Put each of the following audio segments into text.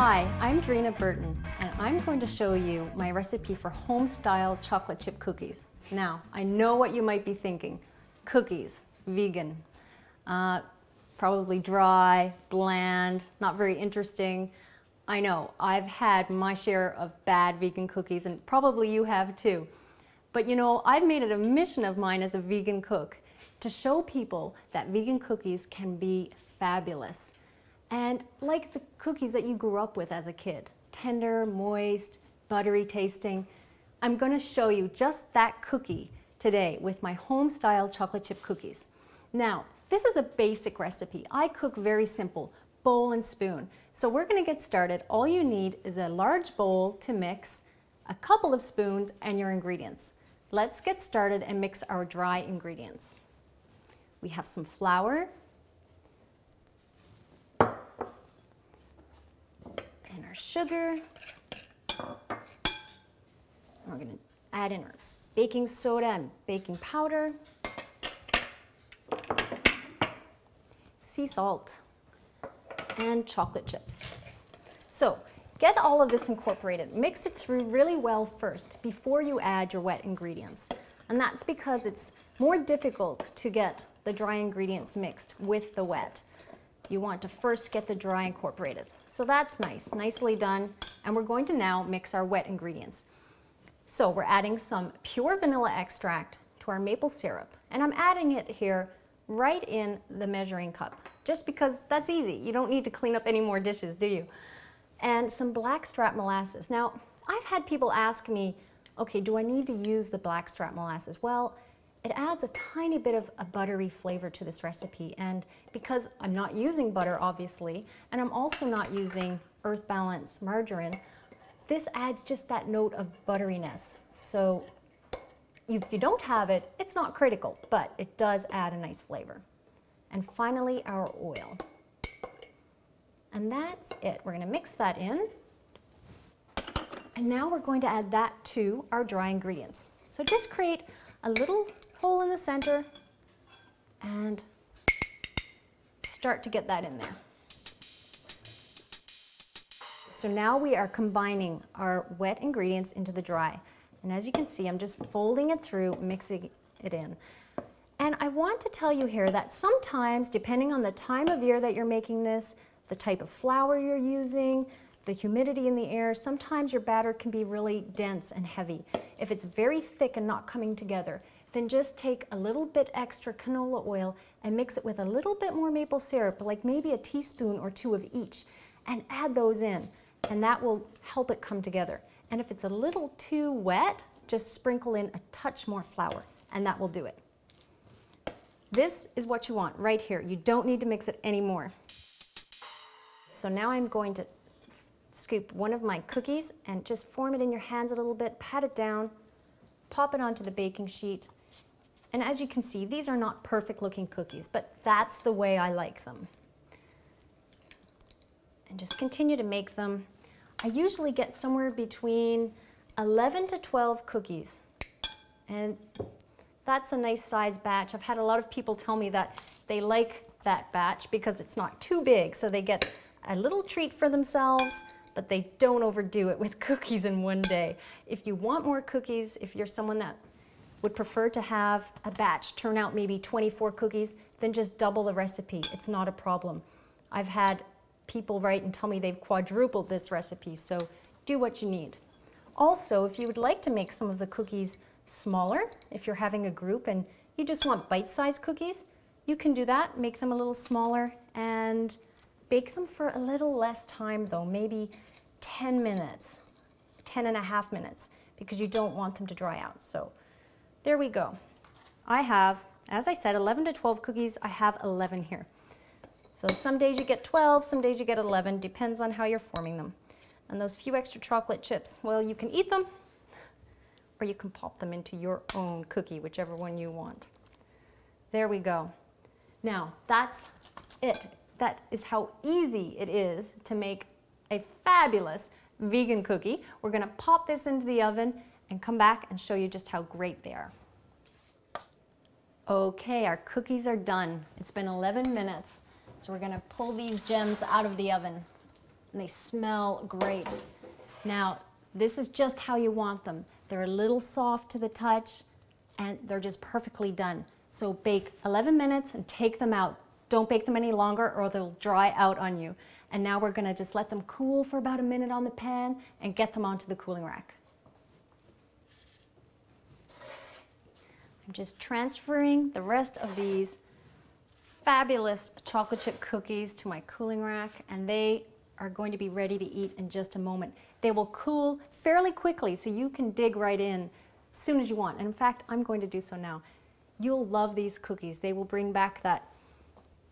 Hi, I'm Dreena Burton, and I'm going to show you my recipe for Homestyle chocolate chip cookies. Now, I know what you might be thinking. Cookies, vegan, probably dry, bland, not very interesting. I know, I've had my share of bad vegan cookies, and probably you have too. But you know, I've made it a mission of mine as a vegan cook to show people that vegan cookies can be fabulous. And like the cookies that you grew up with as a kid, tender, moist, buttery tasting, I'm going to show you just that cookie today with my Homestyle chocolate chip cookies. Now, this is a basic recipe. I cook very simple, bowl and spoon. So we're going to get started. All you need is a large bowl to mix, a couple of spoons, and your ingredients. Let's get started and mix our dry ingredients. We have some flour, and our sugar. We're going to add in our baking soda and baking powder, sea salt, and chocolate chips. So get all of this incorporated. Mix it through really well first before you add your wet ingredients. And that's because it's more difficult to get the dry ingredients mixed with the wet. You want to first get the dry incorporated. So that's nice, nicely done. And we're going to now mix our wet ingredients. So we're adding some pure vanilla extract to our maple syrup. And I'm adding it here right in the measuring cup, just because that's easy. You don't need to clean up any more dishes, do you? And some blackstrap molasses. Now, I've had people ask me, okay, do I need to use the blackstrap molasses? Well, it adds a tiny bit of a buttery flavor to this recipe, and because I'm not using butter, obviously, and I'm also not using Earth Balance margarine, this adds just that note of butteriness. So if you don't have it, it's not critical, but it does add a nice flavor. And finally, our oil. And that's it. We're going to mix that in. And now we're going to add that to our dry ingredients. So just create a little hole in the center and start to get that in there. So now we are combining our wet ingredients into the dry. And as you can see, I'm just folding it through, mixing it in. And I want to tell you here that sometimes, depending on the time of year that you're making this, the type of flour you're using, the humidity in the air, sometimes your batter can be really dense and heavy. If it's very thick and not coming together, then just take a little bit extra canola oil and mix it with a little bit more maple syrup, like maybe a teaspoon or two of each, and add those in, and that will help it come together. And if it's a little too wet, just sprinkle in a touch more flour, and that will do it. This is what you want right here. You don't need to mix it anymore. So now I'm going to scoop one of my cookies and just form it in your hands a little bit, pat it down, pop it onto the baking sheet. And as you can see, these are not perfect looking cookies, but that's the way I like them. And just continue to make them. I usually get somewhere between 11 to 12 cookies. And that's a nice size batch. I've had a lot of people tell me that they like that batch because it's not too big, so they get a little treat for themselves, but they don't overdo it with cookies in one day. If you want more cookies, if you're someone that would prefer to have a batch turn out maybe 24 cookies, then just double the recipe. It's not a problem. I've had people write and tell me they've quadrupled this recipe, so do what you need. Also, if you would like to make some of the cookies smaller, if you're having a group and you just want bite-sized cookies, you can do that, make them a little smaller and bake them for a little less time though, maybe 10 minutes, 10 and a half minutes, because you don't want them to dry out. So there we go. I have, as I said, 11 to 12 cookies. I have 11 here. So some days you get 12, some days you get 11, depends on how you're forming them. And those few extra chocolate chips, well, you can eat them or you can pop them into your own cookie, whichever one you want. There we go. Now, that's it. That is how easy it is to make a fabulous vegan cookie. We're going to pop this into the oven and come back and show you just how great they are. Okay, our cookies are done. It's been 11 minutes. So we're going to pull these gems out of the oven. and they smell great. Now, this is just how you want them. They're a little soft to the touch, and they're just perfectly done. So bake 11 minutes and take them out. Don't bake them any longer or they'll dry out on you. And now we're gonna just let them cool for about a minute on the pan and get them onto the cooling rack. I'm just transferring the rest of these fabulous chocolate chip cookies to my cooling rack, and they are going to be ready to eat in just a moment. They will cool fairly quickly, so you can dig right in as soon as you want. And in fact, I'm going to do so now. You'll love these cookies. They will bring back that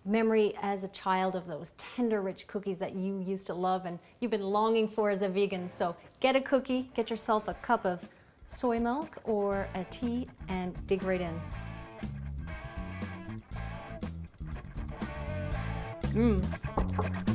memory as a child of those tender, rich cookies that you used to love and you've been longing for as a vegan. So get a cookie, get yourself a cup of soy milk or a tea, and dig right in. Mmm.